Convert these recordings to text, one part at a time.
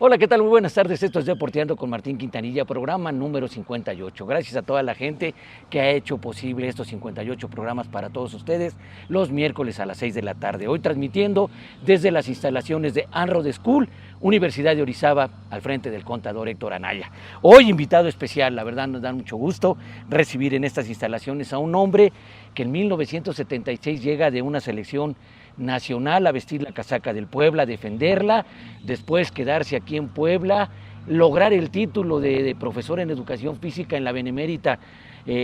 Hola, ¿qué tal? Muy buenas tardes. Esto es Deporteando con Martín Quintanilla, programa número 58. Gracias a toda la gente que ha hecho posible estos 58 programas para todos ustedes los miércoles a las 6 de la tarde. Hoy transmitiendo desde las instalaciones de Anrod School, Universidad de Orizaba, al frente del contador Héctor Anaya. Hoy invitado especial, la verdad nos da mucho gusto recibir en estas instalaciones a un hombre que en 1976 llega de una selección nacional a vestir la casaca del Puebla, a defenderla, después quedarse aquí en Puebla, lograr el título de profesor en educación física en la Benemérita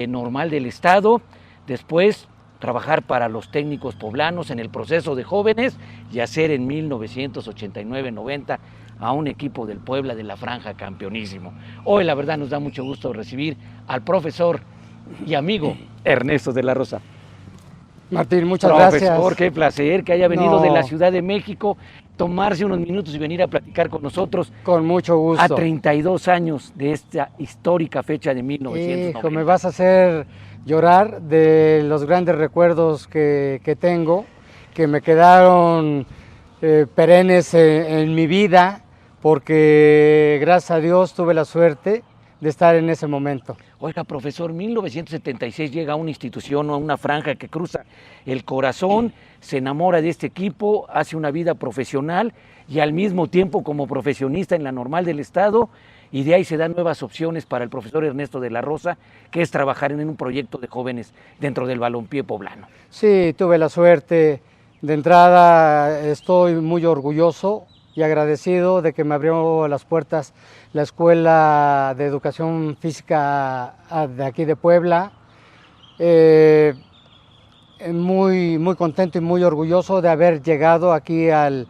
Normal del Estado, después trabajar para los técnicos poblanos en el proceso de jóvenes y hacer en 1989-90 a un equipo del Puebla de la Franja campeonísimo. Hoy la verdad nos da mucho gusto recibir al profesor y amigo Ernesto de la Rosa. Martín, muchas gracias. Profesor, qué placer que haya venido de la Ciudad de México, tomarse unos minutos y venir a platicar con nosotros. Con mucho gusto. A 32 años de esta histórica fecha de 1990. Hijo, me vas a hacer llorar de los grandes recuerdos que tengo, que me quedaron perennes en mi vida, porque gracias a Dios tuve la suerte de estar en ese momento. Oiga, profesor, 1976 llega a una institución o a una franja que cruza el corazón, se enamora de este equipo, hace una vida profesional y al mismo tiempo como profesionista en la Normal del Estado, y de ahí se dan nuevas opciones para el profesor Ernesto de la Rosa, que es trabajar en un proyecto de jóvenes dentro del balompié poblano. Sí, tuve la suerte. De entrada estoy muy orgulloso y agradecido de que me abrió las puertas la Escuela de Educación Física de aquí de Puebla. Muy contento y muy orgulloso de haber llegado aquí al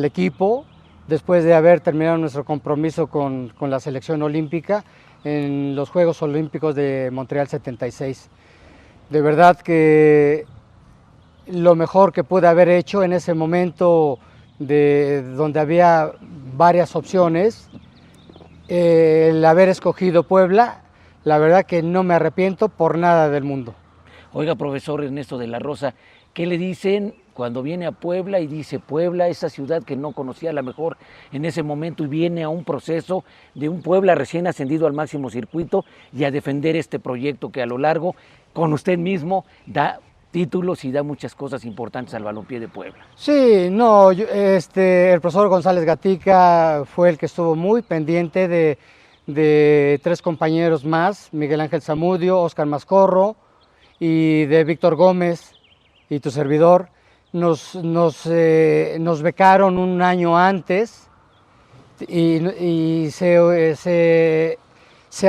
equipo después de haber terminado nuestro compromiso con la selección olímpica en los Juegos Olímpicos de Montreal 76. De verdad que lo mejor que pude haber hecho en ese momento, donde había varias opciones, el haber escogido Puebla, la verdad que no me arrepiento por nada del mundo. Oiga, profesor Ernesto de la Rosa, ¿qué le dicen cuando viene a Puebla y dice Puebla, esa ciudad que no conocía a la mejor en ese momento, y viene a un proceso de un Puebla recién ascendido al máximo circuito y a defender este proyecto que a lo largo, con usted mismo, da títulos y da muchas cosas importantes al balompié de Puebla? Sí, no, el profesor González Gatica fue el que estuvo muy pendiente de tres compañeros más, Miguel Ángel Zamudio, Óscar Mascorro y de Víctor Gómez y tu servidor. Nos becaron un año antes y se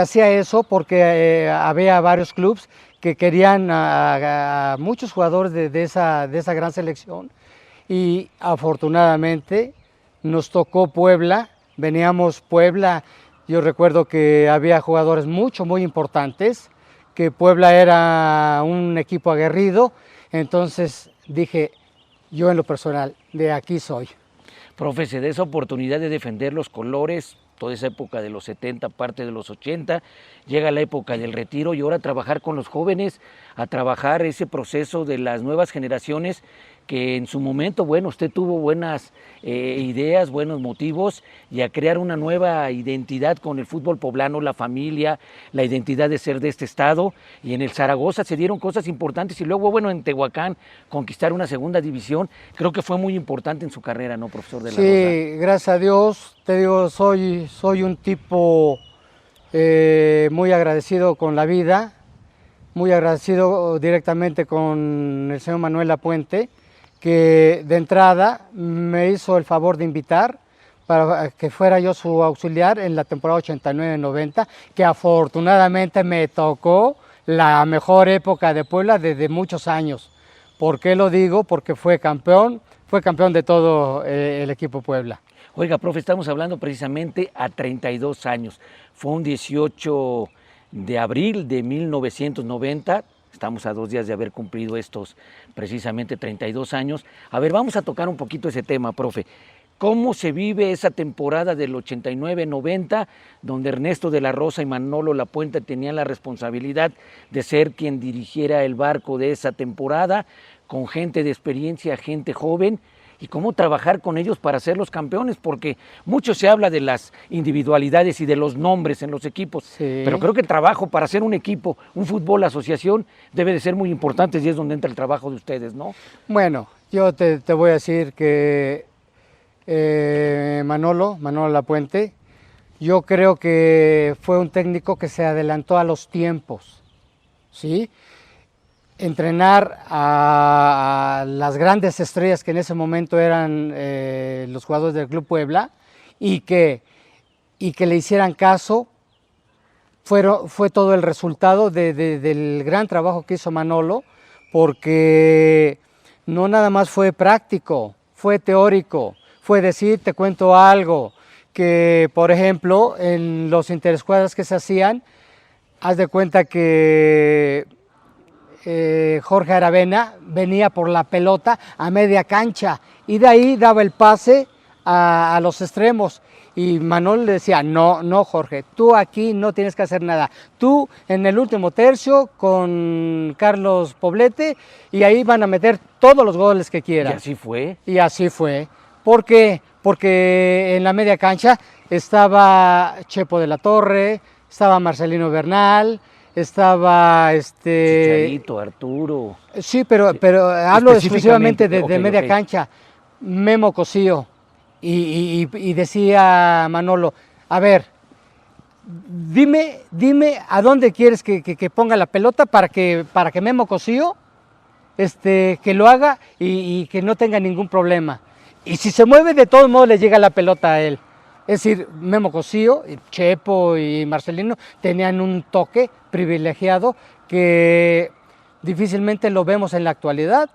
hacía eso porque había varios clubes que querían a muchos jugadores de esa gran selección, y afortunadamente nos tocó Puebla. Veníamos Puebla, yo recuerdo que había jugadores muy importantes, que Puebla era un equipo aguerrido, entonces dije, yo en lo personal, de aquí soy. Profe, se da esa oportunidad de defender los colores, toda esa época de los 70, parte de los 80, llega la época del retiro y ahora trabajar con los jóvenes, a trabajar ese proceso de las nuevas generaciones que en su momento, bueno, usted tuvo buenas ideas, buenos motivos, y a crear una nueva identidad con el fútbol poblano, la familia, la identidad de ser de este estado, y en el Zaragoza se dieron cosas importantes, y luego, bueno, en Tehuacán, conquistar una segunda división, creo que fue muy importante en su carrera, ¿no, profesor de la Rosa? Sí, gracias a Dios, te digo, soy un tipo muy agradecido con la vida, muy agradecido directamente con el señor Manuel Lapuente, que de entrada me hizo el favor de invitar para que fuera yo su auxiliar en la temporada 89-90, que afortunadamente me tocó la mejor época de Puebla desde muchos años. ¿Por qué lo digo? Porque fue campeón de todo el equipo Puebla. Oiga, profe, estamos hablando precisamente a 32 años. Fue un 18 de abril de 1990, estamos a 2 días de haber cumplido estos precisamente 32 años. A ver, vamos a tocar un poquito ese tema, profe. ¿Cómo se vive esa temporada del 89-90, donde Ernesto de la Rosa y Manolo Lapuente tenían la responsabilidad de ser quien dirigiera el barco de esa temporada, con gente de experiencia, gente joven, y cómo trabajar con ellos para ser los campeones, porque mucho se habla de las individualidades y de los nombres en los equipos, Sí. pero creo que el trabajo para hacer un equipo, un fútbol asociación, debe de ser muy importante y es donde entra el trabajo de ustedes, ¿no? Bueno, yo te voy a decir que Manolo Lapuente, yo creo que fue un técnico que se adelantó a los tiempos, ¿sí? Entrenar a las grandes estrellas que en ese momento eran los jugadores del Club Puebla y que le hicieran caso, fue todo el resultado del gran trabajo que hizo Manolo, porque no nada más fue práctico, fue teórico, fue decir, te cuento algo, que por ejemplo en los interescuadras que se hacían, haz de cuenta que Jorge Aravena venía por la pelota a media cancha y de ahí daba el pase a los extremos. Y Manuel le decía, no, Jorge, tú aquí no tienes que hacer nada. Tú en el último tercio con Carlos Poblete y ahí van a meter todos los goles que quieran. Y así fue. Y así fue. ¿Por qué? Porque en la media cancha estaba Chepo de la Torre, estaba Marcelino Bernal, estaba Chicharito, Arturo. Sí, pero hablo exclusivamente de media cancha. Memo Cosío. Y decía Manolo, a ver, dime a dónde quieres que ponga la pelota para que Memo Cosío que lo haga y que no tenga ningún problema. Y si se mueve, de todos modos le llega la pelota a él. Es decir, Memo Cosío, Chepo y Marcelino tenían un toque privilegiado que difícilmente lo vemos en la actualidad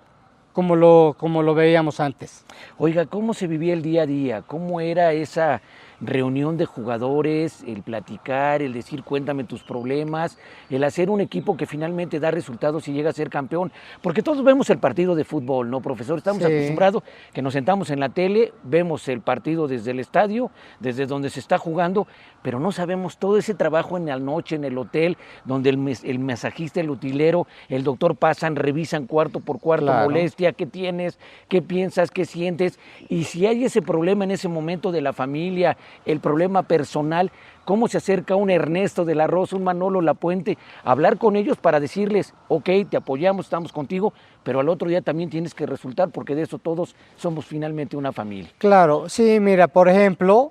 como lo veíamos antes. Oiga, ¿cómo se vivía el día a día? ¿Cómo era esa reunión de jugadores, el platicar, el decir cuéntame tus problemas, el hacer un equipo que finalmente da resultados y llega a ser campeón? Porque todos vemos el partido de fútbol, ¿no, profesor? Estamos acostumbrados que nos sentamos en la tele, vemos el partido desde el estadio, desde donde se está jugando, pero no sabemos todo ese trabajo en la noche, en el hotel, donde el masajista, el utilero, el doctor pasan, revisan cuarto por cuarto, claro, molestia, qué tienes, qué piensas, qué sientes, y si hay ese problema en ese momento de la familia, el problema personal, cómo se acerca un Ernesto de la Rosa, un Manolo Lapuente, a hablar con ellos para decirles, ok, te apoyamos, estamos contigo, pero al otro día también tienes que resultar, porque de eso todos somos finalmente una familia. Claro, sí, mira, por ejemplo,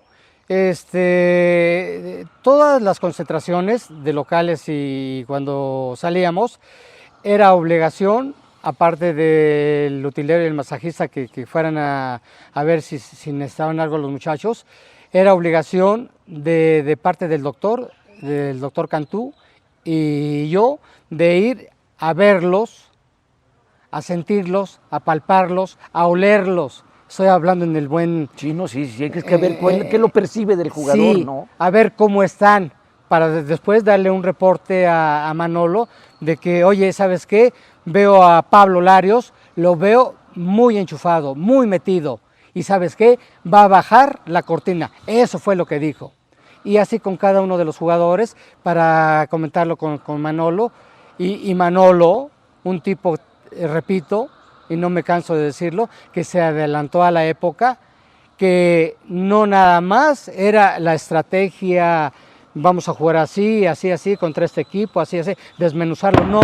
todas las concentraciones de locales y cuando salíamos, era obligación, aparte del utilero y el masajista que fueran a ver si necesitaban algo los muchachos, era obligación de parte del doctor Cantú y yo, de ir a verlos, a sentirlos, a palparlos, a olerlos. Estoy hablando en el buen... Sí, no, sí, hay que ver qué lo percibe del jugador, sí, ¿no? A ver cómo están, para después darle un reporte a Manolo de que, oye, ¿sabes qué? Veo a Pablo Larios, lo veo muy enchufado, muy metido. Y ¿sabes qué? Va a bajar la cortina. Eso fue lo que dijo. Y así con cada uno de los jugadores para comentarlo con Manolo. Y Manolo, un tipo, repito, y no me canso de decirlo, que se adelantó a la época, que no nada más era la estrategia, vamos a jugar así, contra este equipo, así, desmenuzarlo. No.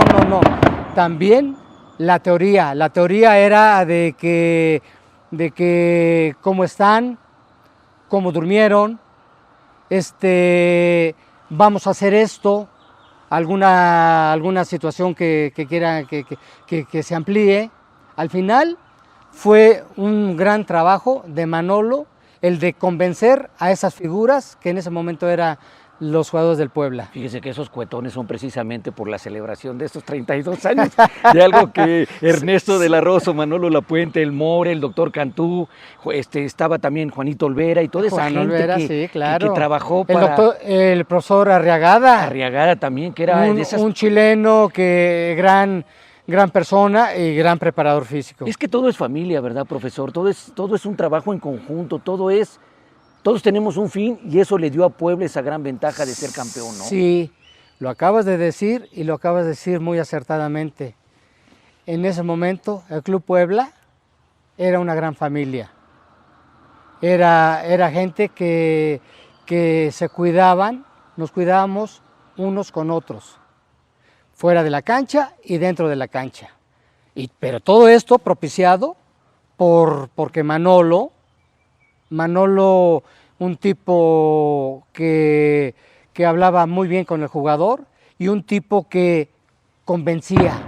También la teoría era de que cómo están, cómo durmieron, vamos a hacer esto, alguna situación que quiera que se amplíe. Al final fue un gran trabajo de Manolo el de convencer a esas figuras que en ese momento eran los jugadores del Puebla. Fíjese que esos cuetones son precisamente por la celebración de estos 32 años, de algo que Ernesto de la Rosa, Manolo Lapuente, el More, el doctor Cantú, estaba también Juanito Olvera y toda esa gente Olvera, sí, claro, que trabajó para... El profesor Arriagada. Arriagada también, que era un chileno que gran persona y gran preparador físico. Es que todo es familia, ¿verdad, profesor? Todo es un trabajo en conjunto, todos tenemos un fin y eso le dio a Puebla esa gran ventaja de ser campeón, ¿no? Sí, lo acabas de decir y lo acabas de decir muy acertadamente. En ese momento el Club Puebla era una gran familia. Era gente que se cuidaban, nos cuidábamos unos con otros, fuera de la cancha y dentro de la cancha. Pero todo esto propiciado porque Manolo, un tipo que hablaba muy bien con el jugador y un tipo que convencía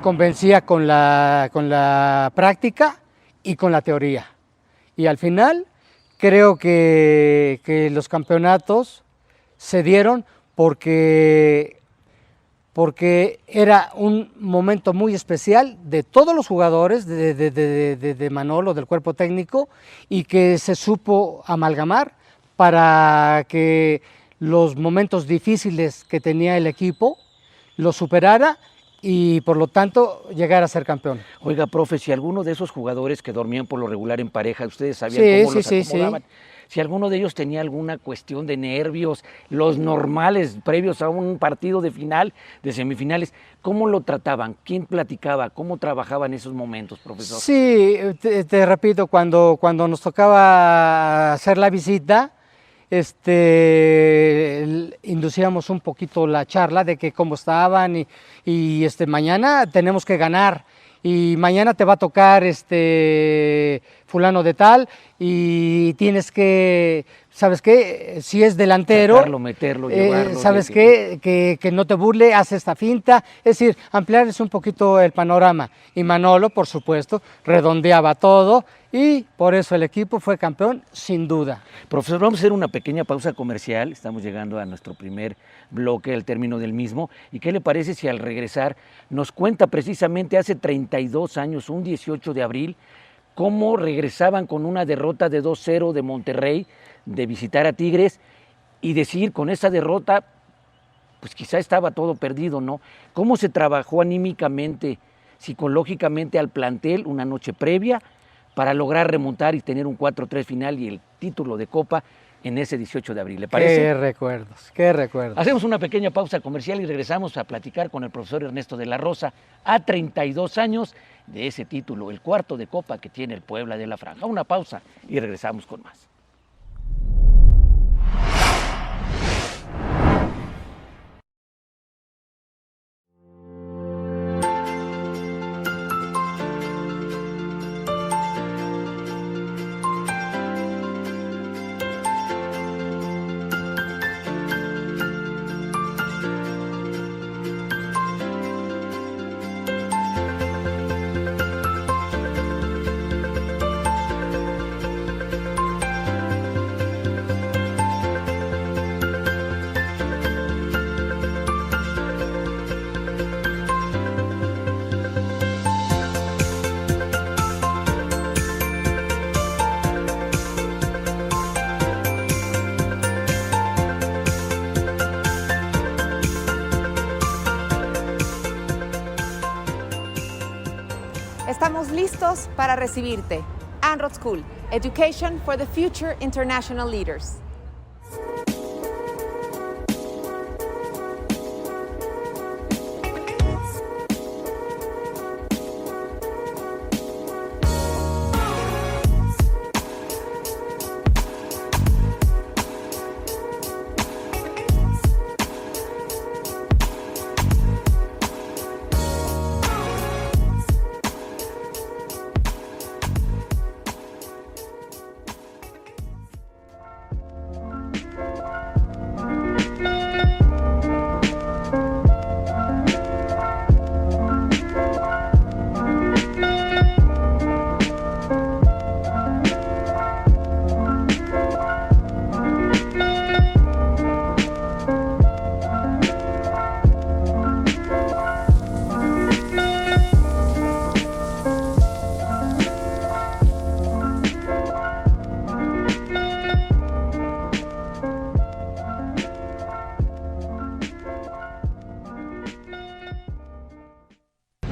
con la práctica y con la teoría. Y al final creo que los campeonatos se dieron porque era un momento muy especial de todos los jugadores, de Manolo, del cuerpo técnico, y que se supo amalgamar para que los momentos difíciles que tenía el equipo los superara y por lo tanto llegar a ser campeón. Oiga, profe, si alguno de esos jugadores que dormían por lo regular en pareja, ustedes sabían cómo los acomodaban, si alguno de ellos tenía alguna cuestión de nervios, los normales previos a un partido de final, de semifinales, ¿cómo lo trataban? ¿Quién platicaba? ¿Cómo trabajaban esos momentos, profesor? Sí, te repito, cuando nos tocaba hacer la visita, inducíamos un poquito la charla de que cómo estaban y mañana tenemos que ganar y mañana te va a tocar fulano de tal y tienes que, ¿sabes qué? Si es delantero, sacarlo, meterlo, llevarlo, ¿sabes qué? Que no te burle, haz esta finta, es decir, ampliarles un poquito el panorama. Y Manolo, por supuesto, redondeaba todo y por eso el equipo fue campeón, sin duda. Profesor, vamos a hacer una pequeña pausa comercial, estamos llegando a nuestro primer bloque, al término del mismo, y ¿qué le parece si al regresar nos cuenta precisamente hace 32 años, un 18 de abril, cómo regresaban con una derrota de 2-0 de Monterrey, de visitar a Tigres, y decir, con esa derrota, pues quizá estaba todo perdido, ¿no? ¿Cómo se trabajó anímicamente, psicológicamente al plantel una noche previa para lograr remontar y tener un 4-3 final y el título de Copa en ese 18 de abril? ¿Le parece? Qué recuerdos, qué recuerdos. Hacemos una pequeña pausa comercial y regresamos a platicar con el profesor Ernesto de la Rosa a 32 años de ese título, el cuarto de Copa que tiene el Puebla de la Franja. Una pausa y regresamos con más. Estamos listos para recibirte. ANROD School, Education for the Future International Leaders.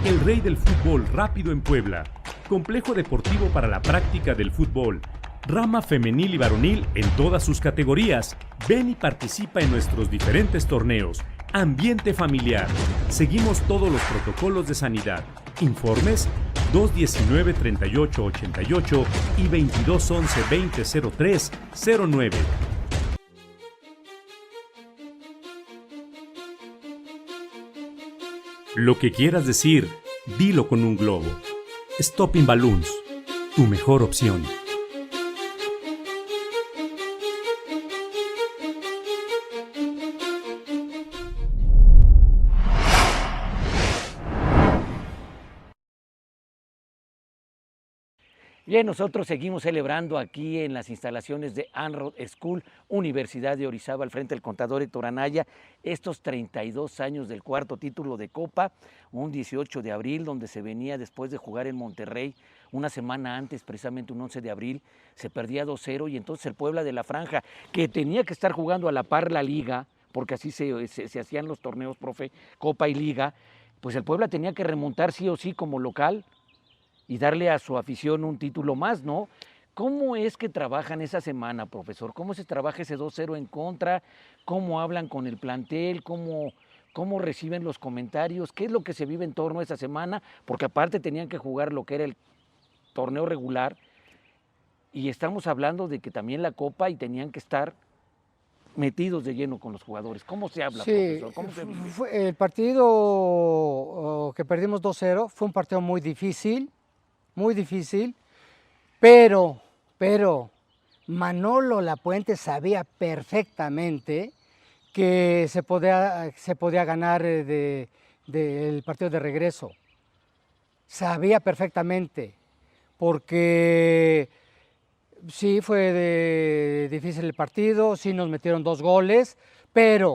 El rey del fútbol rápido en Puebla. Complejo deportivo para la práctica del fútbol. Rama femenil y varonil en todas sus categorías. Ven y participa en nuestros diferentes torneos. Ambiente familiar. Seguimos todos los protocolos de sanidad. Informes 219-3888 y 2211-2003-09. Lo que quieras decir, dilo con un globo. Stopping Balloons, tu mejor opción. Bien, nosotros seguimos celebrando aquí en las instalaciones de Anrod School, Universidad de Orizaba, al frente del contador Héctor Anaya, estos 32 años del cuarto título de Copa, un 18 de abril, donde se venía después de jugar en Monterrey, una semana antes, precisamente un 11 de abril, se perdía 2-0 y entonces el Puebla de la Franja, que tenía que estar jugando a la par la Liga, porque así se hacían los torneos, profe, Copa y Liga, pues el Puebla tenía que remontar sí o sí como local, y darle a su afición un título más, ¿no? ¿Cómo es que trabajan esa semana, profesor? ¿Cómo se trabaja ese 2-0 en contra? ¿Cómo hablan con el plantel? ¿Cómo reciben los comentarios? ¿Qué es lo que se vive en torno a esa semana? Porque aparte tenían que jugar lo que era el torneo regular y estamos hablando de que también la Copa y tenían que estar metidos de lleno con los jugadores. ¿Cómo se habla, profesor? ¿Cómo se vive? El partido que perdimos 2-0 fue un partido muy difícil, pero Manolo Lapuente sabía perfectamente que se podía ganar del partido de regreso. Sabía perfectamente, porque sí fue difícil el partido, sí nos metieron 2 goles, pero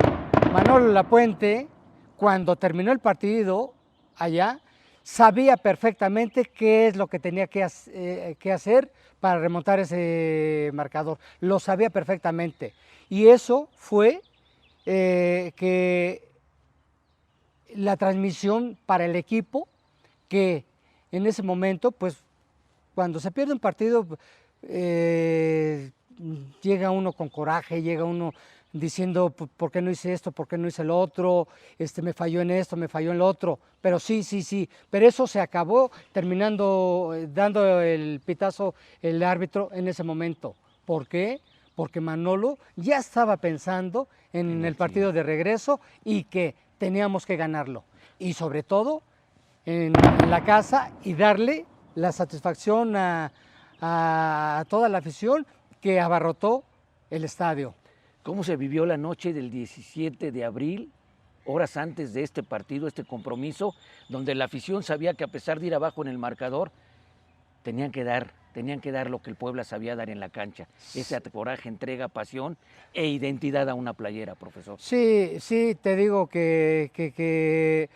Manolo Lapuente, cuando terminó el partido allá, sabía perfectamente qué es lo que tenía que hacer para remontar ese marcador. Lo sabía perfectamente. Y eso fue que la transmisión para el equipo, que en ese momento, pues cuando se pierde un partido, llega uno con coraje, llega uno diciendo por qué no hice esto, por qué no hice lo otro, me falló en esto, me falló en lo otro, pero sí, pero eso se acabó terminando dando el pitazo el árbitro en ese momento. ¿Por qué? Porque Manolo ya estaba pensando en el partido de regreso y que teníamos que ganarlo, y sobre todo en la casa, y darle la satisfacción a toda la afición que abarrotó el estadio. ¿Cómo se vivió la noche del 17 de abril, horas antes de este partido, este compromiso, donde la afición sabía que a pesar de ir abajo en el marcador, tenían que dar lo que el Puebla sabía dar en la cancha, ese coraje, entrega, pasión e identidad a una playera, profesor? Sí, te digo que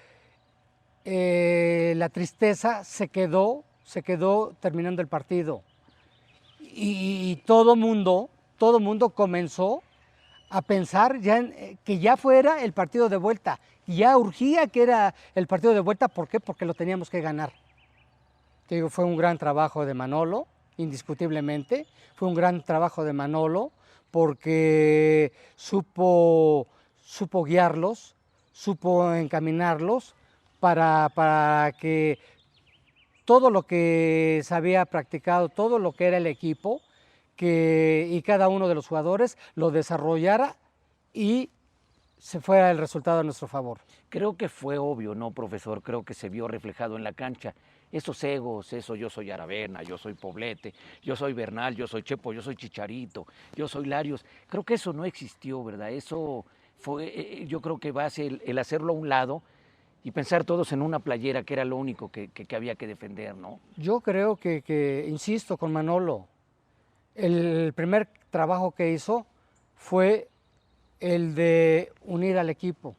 la tristeza se quedó terminando el partido, y todo mundo comenzó a pensar que ya fuera el partido de vuelta. Ya urgía que era el partido de vuelta. ¿Por qué? Porque lo teníamos que ganar. Te digo, fue un gran trabajo de Manolo, indiscutiblemente. Fue un gran trabajo de Manolo porque supo guiarlos, supo encaminarlos para que todo lo que se había practicado, todo lo que era el equipo, y cada uno de los jugadores lo desarrollara y se fuera el resultado a nuestro favor. Creo que fue obvio, ¿no, profesor? Creo que se vio reflejado en la cancha. Esos egos, yo soy Aravena, yo soy Poblete, yo soy Bernal, yo soy Chepo, yo soy Chicharito, yo soy Larios. Creo que eso no existió, ¿verdad? Eso fue, yo creo que va a ser el hacerlo a un lado y pensar todos en una playera, que era lo único que había que defender, ¿no? Yo creo que insisto con Manolo, el primer trabajo que hizo fue el de unir al equipo,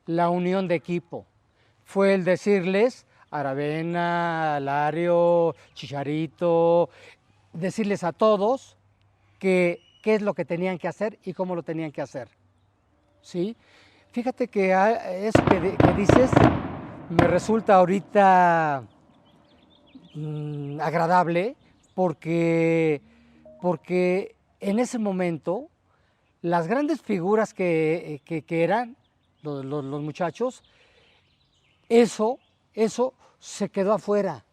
la unión de equipo. Fue el decirles, Aravena, Lario, Chicharito, decirles a todos qué es lo que tenían que hacer y cómo lo tenían que hacer. ¿Sí? Fíjate que eso que dices me resulta ahorita agradable, porque en ese momento las grandes figuras que eran los muchachos, eso se quedó afuera.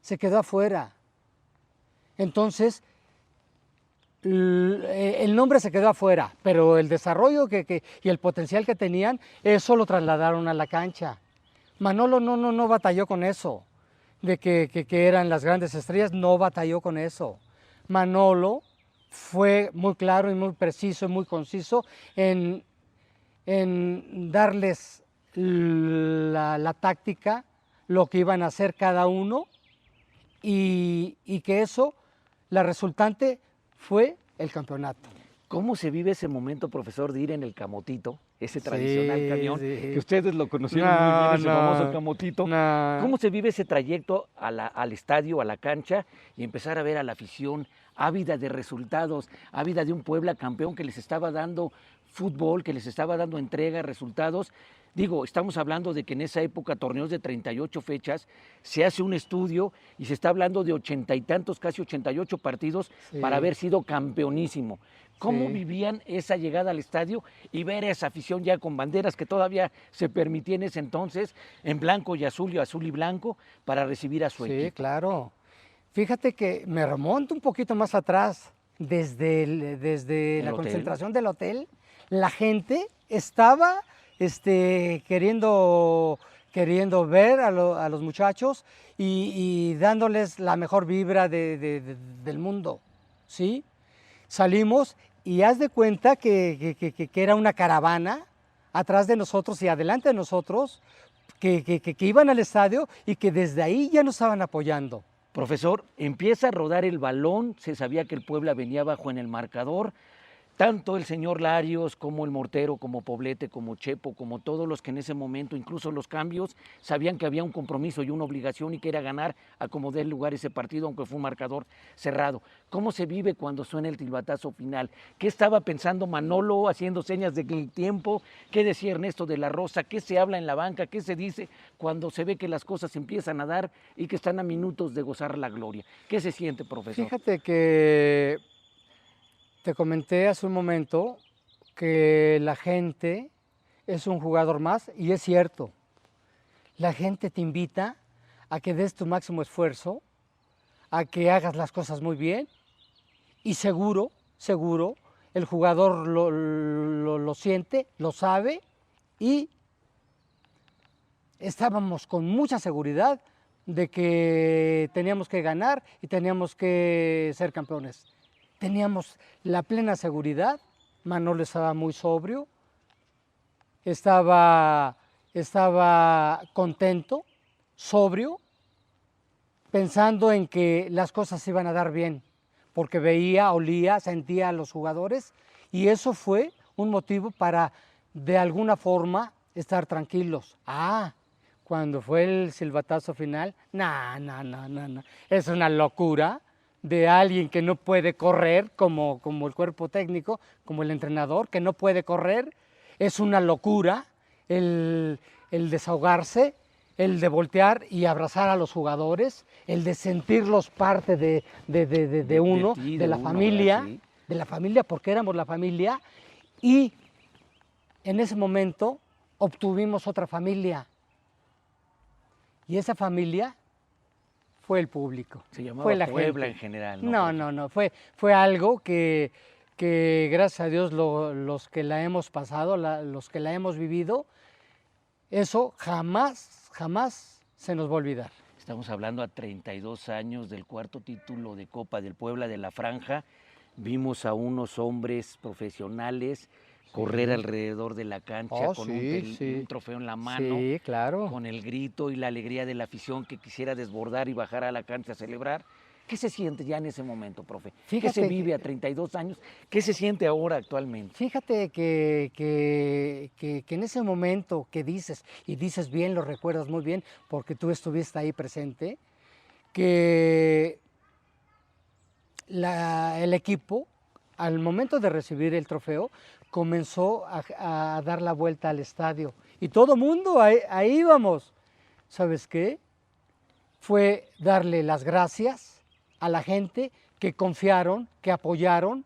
se quedó afuera. Entonces, el nombre se quedó afuera, pero el desarrollo y el potencial que tenían, eso lo trasladaron a la cancha. Manolo no batalló con eso, de que eran las grandes estrellas, no batalló con eso. Manolo fue muy claro y muy preciso y muy conciso en darles la táctica, lo que iban a hacer cada uno, y que eso, la resultante fue el campeonato. ¿Cómo se vive ese momento, profesor, de ir en el camotito, ese tradicional camión, sí. que ustedes lo conocieron muy bien, ese famoso camotito? No. ¿Cómo se vive ese trayecto al estadio, a la cancha, y empezar a ver a la afición ávida de resultados, ávida de un Puebla campeón que les estaba dando fútbol, que les estaba dando entrega, resultados? Digo, estamos hablando de que en esa época, torneos de 38 fechas, se hace un estudio y se está hablando de 80 y tantos, casi 88 partidos para haber sido campeonísimo. ¿Cómo vivían esa llegada al estadio y ver a esa afición ya con banderas que todavía se permitía en ese entonces, en blanco y azul y blanco, para recibir a su equipo? Sí, claro. Fíjate que me remonto un poquito más atrás, desde la concentración del hotel, la gente estaba queriendo ver a los muchachos y dándoles la mejor vibra del mundo, ¿sí? Salimos y haz de cuenta que era una caravana atrás de nosotros y adelante de nosotros, que iban al estadio y que desde ahí ya nos estaban apoyando. Profesor, empieza a rodar el balón, se sabía que el Puebla venía abajo en el marcador. Tanto el señor Larios como el Mortero, como Poblete, como Chepo, como todos los que en ese momento, incluso los cambios, sabían que había un compromiso y una obligación y que era ganar a como dé lugar ese partido, aunque fue un marcador cerrado. ¿Cómo se vive cuando suena el silbatazo final? ¿Qué estaba pensando Manolo haciendo señas de tiempo? ¿Qué decía Ernesto de la Rosa? ¿Qué se habla en la banca? ¿Qué se dice cuando se ve que las cosas empiezan a dar y que están a minutos de gozar la gloria? ¿Qué se siente, profesor? Fíjate que te comenté hace un momento que la gente es un jugador más, y es cierto. La gente te invita a que des tu máximo esfuerzo, a que hagas las cosas muy bien, y seguro, el jugador lo siente, lo sabe, y estábamos con mucha seguridad de que teníamos que ganar y teníamos que ser campeones. Teníamos la plena seguridad. Manolo estaba muy sobrio, estaba contento, sobrio, pensando en que las cosas se iban a dar bien, porque veía, olía, sentía a los jugadores, y eso fue un motivo para, de alguna forma, estar tranquilos. Cuando fue el silbatazo final, no, es una locura de alguien que no puede correr, como el cuerpo técnico, como el entrenador, que no puede correr. Es una locura el desahogarse, el de voltear y abrazar a los jugadores, el de sentirlos parte de uno, de la familia, de la familia, porque éramos la familia, y en ese momento obtuvimos otra familia, y esa familia fue el público. Se llamaba fue la Puebla gente. en general. No, fue algo que gracias a Dios los que la hemos pasado, los que la hemos vivido, eso jamás se nos va a olvidar. Estamos hablando a 32 años del cuarto título de Copa del Puebla de la Franja. Vimos a unos hombres profesionales correr alrededor de la cancha con un trofeo en la mano, claro, con el grito y la alegría de la afición que quisiera desbordar y bajar a la cancha a celebrar. ¿Qué se siente ya en ese momento, profe? ¿Qué se vive a 32 años? ¿Qué se siente ahora actualmente? Fíjate que en ese momento que dices, y dices bien, lo recuerdas muy bien, porque tú estuviste ahí presente, que el equipo, al momento de recibir el trofeo, comenzó a dar la vuelta al estadio. Y todo mundo, ahí íbamos. ¿Sabes qué? Fue darle las gracias a la gente que confiaron, que apoyaron,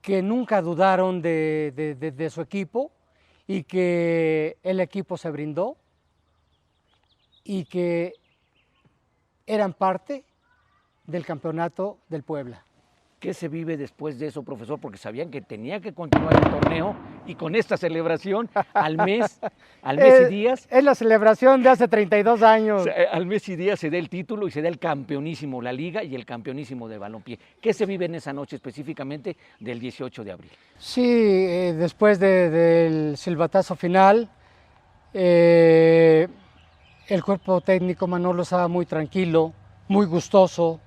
que nunca dudaron de su equipo, y que el equipo se brindó, y que eran parte del campeonato del Puebla. ¿Qué se vive después de eso, profesor? Porque sabían que tenía que continuar el torneo y con esta celebración al mes y días. Es la celebración de hace 32 años. Al mes y días se da el título y se da el campeonísimo, la liga y el campeonísimo de balompié. ¿Qué se vive en esa noche específicamente del 18 de abril? Sí, después del silbatazo final, el cuerpo técnico Manolo estaba muy tranquilo, muy gustoso,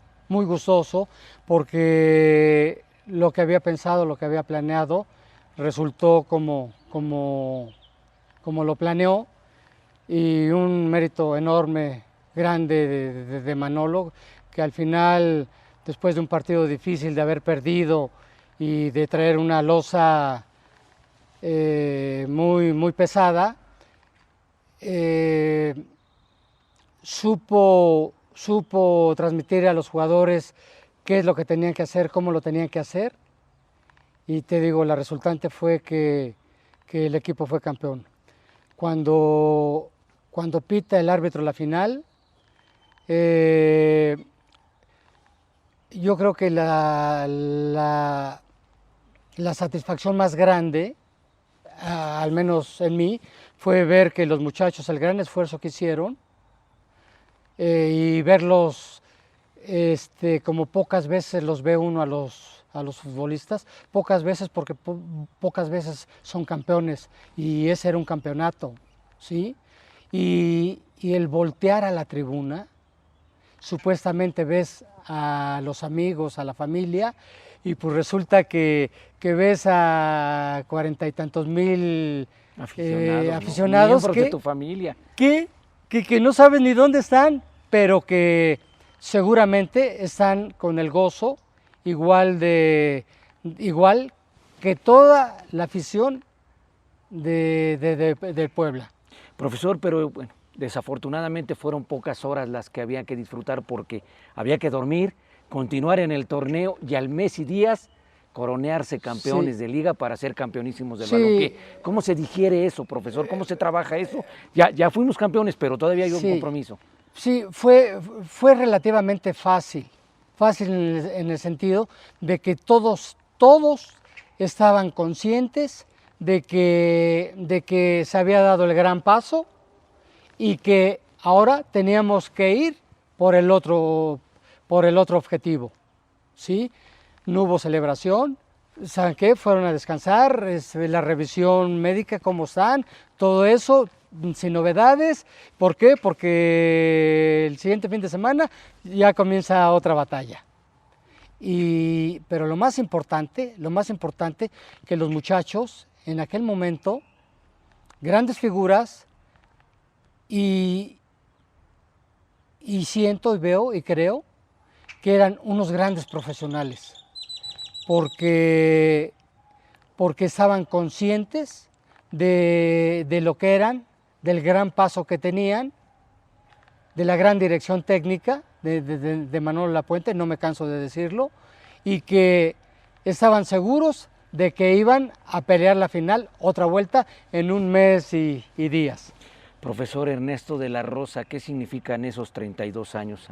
porque lo que había pensado, lo que había planeado, resultó como lo planeó, y un mérito enorme, grande de Manolo, que al final, después de un partido difícil, de haber perdido y de traer una losa muy pesada, supo transmitir a los jugadores qué es lo que tenían que hacer, cómo lo tenían que hacer, y te digo, la resultante fue que el equipo fue campeón. Cuando pita el árbitro la final, yo creo que la satisfacción más grande, al menos en mí, fue ver que los muchachos, el gran esfuerzo que hicieron, y verlos como pocas veces los ve uno a los futbolistas, pocas veces, porque pocas veces son campeones, y ese era un campeonato, ¿sí? Y el voltear a la tribuna, supuestamente ves a los amigos, a la familia, y pues resulta que ves a 40 y tantos mil aficionados miembros de tu familia, que no sabes ni dónde están, pero que seguramente están con el gozo igual que toda la afición del Puebla. Profesor, pero bueno, desafortunadamente fueron pocas horas las que había que disfrutar porque había que dormir, continuar en el torneo y al mes y días coronearse campeones de liga para ser campeonísimos de balompié. ¿Cómo se digiere eso, profesor? ¿Cómo se trabaja eso? Ya fuimos campeones, pero todavía hay un compromiso. Sí, fue relativamente fácil en el sentido de que todos estaban conscientes de que se había dado el gran paso y que ahora teníamos que ir por el otro objetivo, ¿sí? No hubo celebración, ¿saben qué? Fueron a descansar, la revisión médica, cómo están, todo eso, sin novedades. ¿Por qué? Porque el siguiente fin de semana ya comienza otra batalla. Pero lo más importante, que los muchachos en aquel momento, grandes figuras, y siento y veo y creo que eran unos grandes profesionales, porque estaban conscientes de lo que eran, del gran paso que tenían, de la gran dirección técnica de Manolo Lapuente, no me canso de decirlo, y que estaban seguros de que iban a pelear la final otra vuelta en un mes y días. Profesor Ernesto de la Rosa, ¿qué significan esos 32 años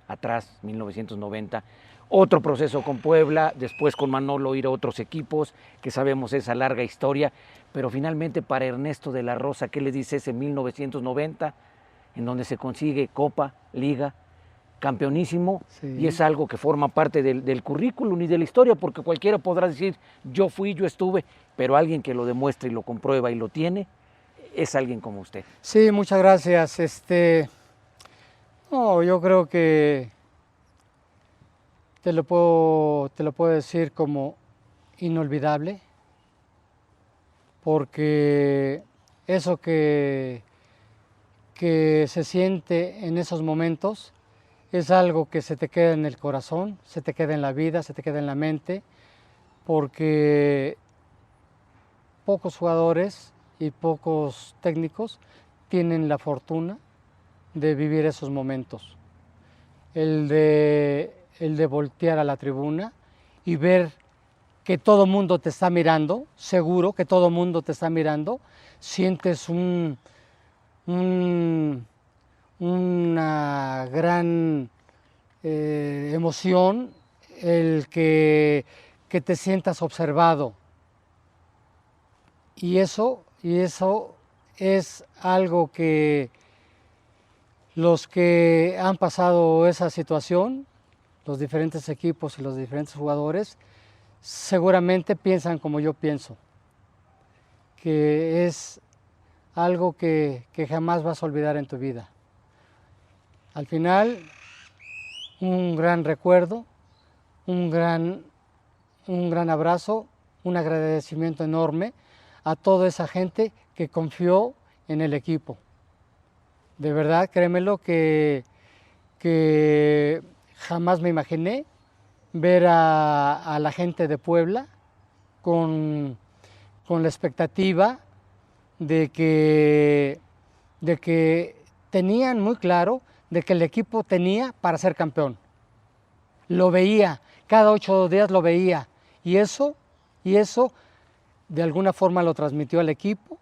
atrás, 1990? Otro proceso con Puebla, después con Manolo ir a otros equipos, que sabemos esa larga historia, pero finalmente para Ernesto de la Rosa, ¿qué le dice ese 1990, en donde se consigue Copa, Liga, campeonísimo, y es algo que forma parte del currículum y de la historia, porque cualquiera podrá decir, yo fui, yo estuve, pero alguien que lo demuestra y lo comprueba y lo tiene, es alguien como usted. Sí, muchas gracias. Yo creo que te lo puedo decir como inolvidable, porque eso que se siente en esos momentos es algo que se te queda en el corazón, se te queda en la vida, se te queda en la mente, porque pocos jugadores y pocos técnicos tienen la fortuna de vivir esos momentos. El de voltear a la tribuna y ver que todo mundo te está mirando, seguro que todo mundo te está mirando, sientes una gran emoción el que te sientas observado. Y eso es algo que los que han pasado esa situación, los diferentes equipos y los diferentes jugadores, seguramente piensan como yo pienso, que es algo que jamás vas a olvidar en tu vida. Al final, un gran recuerdo, un gran abrazo, un agradecimiento enorme a toda esa gente que confió en el equipo. De verdad, créemelo que jamás me imaginé ver a la gente de Puebla con la expectativa de que tenían muy claro de que el equipo tenía para ser campeón. Lo veía, cada 8 días lo veía, y eso de alguna forma lo transmitió al equipo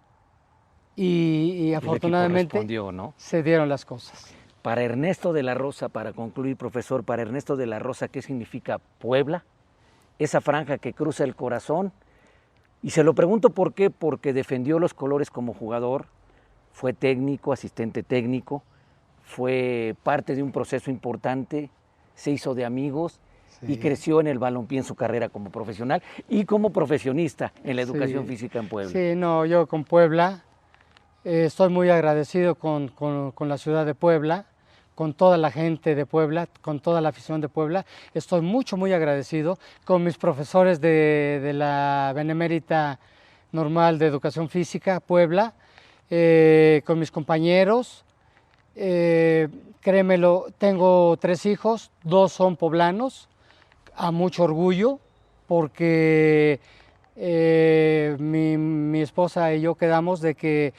y afortunadamente respondió, ¿no? Se dieron las cosas. Para Ernesto de la Rosa, para concluir, profesor, para Ernesto de la Rosa, ¿qué significa Puebla? Esa franja que cruza el corazón. Y se lo pregunto por qué, porque defendió los colores como jugador, fue técnico, asistente técnico, fue parte de un proceso importante, se hizo de amigos, sí, y creció en el balompié en su carrera como profesional y como profesionista en la educación física en Puebla. Sí, no, yo con Puebla estoy muy agradecido con la ciudad de Puebla, con toda la gente de Puebla, con toda la afición de Puebla. Estoy muy agradecido con mis profesores de la Benemérita Normal de Educación Física, Puebla, con mis compañeros. Créemelo, tengo 3 hijos, 2 son poblanos, a mucho orgullo, porque mi esposa y yo quedamos de que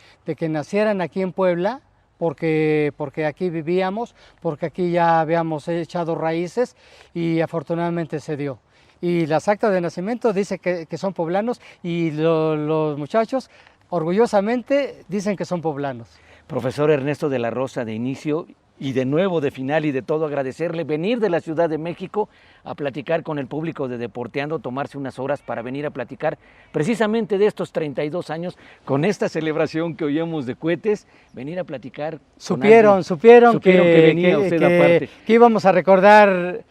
nacieran aquí en Puebla, porque aquí vivíamos, porque aquí ya habíamos echado raíces y afortunadamente se dio. Y las actas de nacimiento dicen que son poblanos y los muchachos orgullosamente dicen que son poblanos. Profesor Ernesto de la Rosa, de inicio y de nuevo de final y de todo agradecerle venir de la Ciudad de México a platicar con el público de Deporteando, tomarse unas horas para venir a platicar precisamente de estos 32 años con esta celebración que oíamos de cohetes, venir a platicar. Supieron que venía usted aparte. Que íbamos a recordar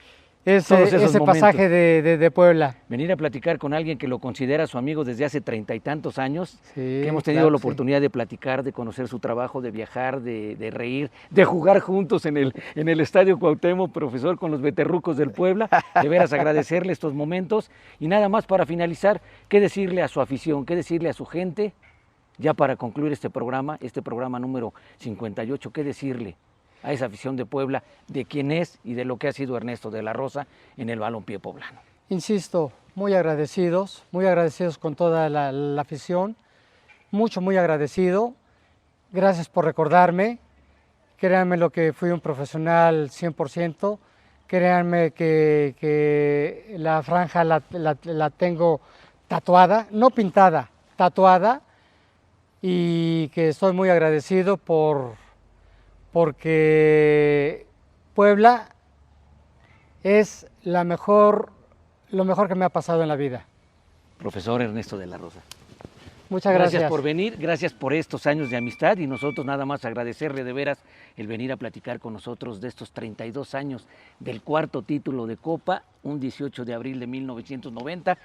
ese pasaje de Puebla. Venir a platicar con alguien que lo considera su amigo desde hace 30 y tantos años, que hemos tenido la oportunidad de platicar, de conocer su trabajo, de viajar, de reír, de jugar juntos en el Estadio Cuauhtémoc, profesor, con los beterrucos del Puebla. De veras agradecerle estos momentos y nada más para finalizar, qué decirle a su afición, qué decirle a su gente, ya para concluir este programa número 58, qué decirle a esa afición de Puebla, de quién es y de lo que ha sido Ernesto de la Rosa en el balompié poblano. Insisto, muy agradecidos con toda la afición, muy agradecido. Gracias por recordarme, créanme lo que fui un profesional 100%, créanme que la franja la tengo tatuada, no pintada, tatuada, y que estoy muy agradecido porque Puebla es lo mejor que me ha pasado en la vida. Profesor Ernesto de la Rosa. Muchas gracias. Gracias por venir, gracias por estos años de amistad y nosotros nada más agradecerle de veras el venir a platicar con nosotros de estos 32 años del 4º título de Copa, un 18 de abril de 1990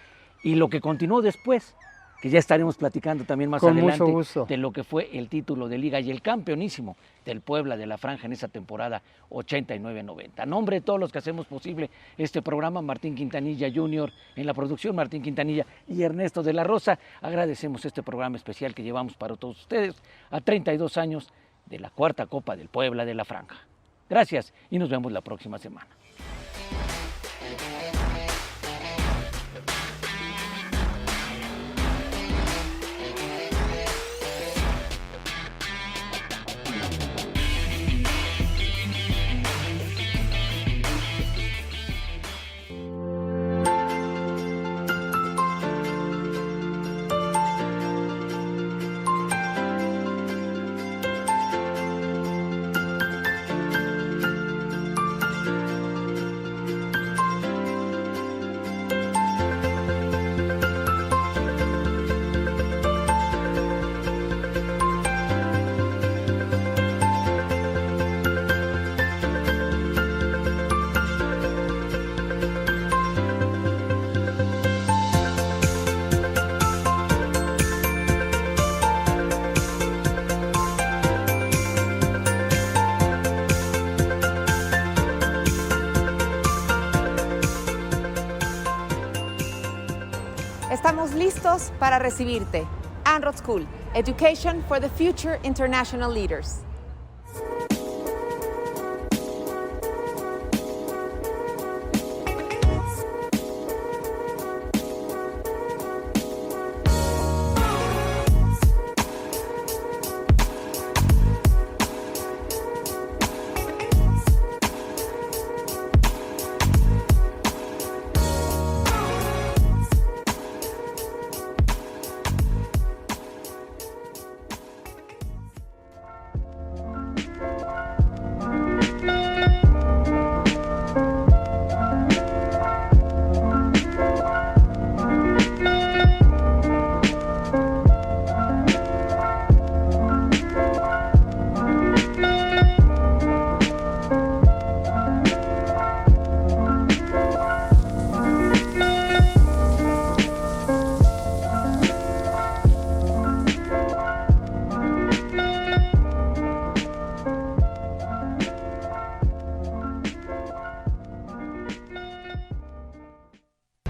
y lo que continuó después, que ya estaremos platicando también más adelante de lo que fue el título de Liga y el campeonísimo del Puebla de la Franja en esa temporada 89-90. A nombre de todos los que hacemos posible este programa, Martín Quintanilla Jr. en la producción, Martín Quintanilla y Ernesto de la Rosa, agradecemos este programa especial que llevamos para todos ustedes a 32 años de la 4ª Copa del Puebla de la Franja. Gracias y nos vemos la próxima semana. listos para recibirte. Anrod School, Education for the Future International Leaders.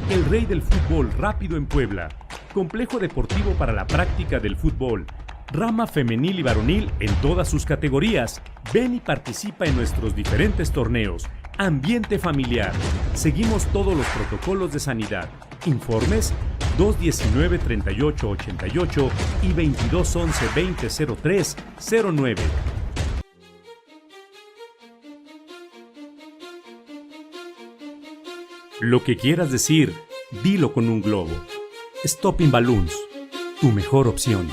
El Rey del Fútbol Rápido en Puebla. Complejo deportivo para la práctica del fútbol. Rama femenil y varonil en todas sus categorías. Ven y participa en nuestros diferentes torneos. Ambiente familiar. Seguimos todos los protocolos de sanidad. Informes 219-3888 y 2211-2003-09. Lo que quieras decir, dilo con un globo. Stopping Balloons, tu mejor opción.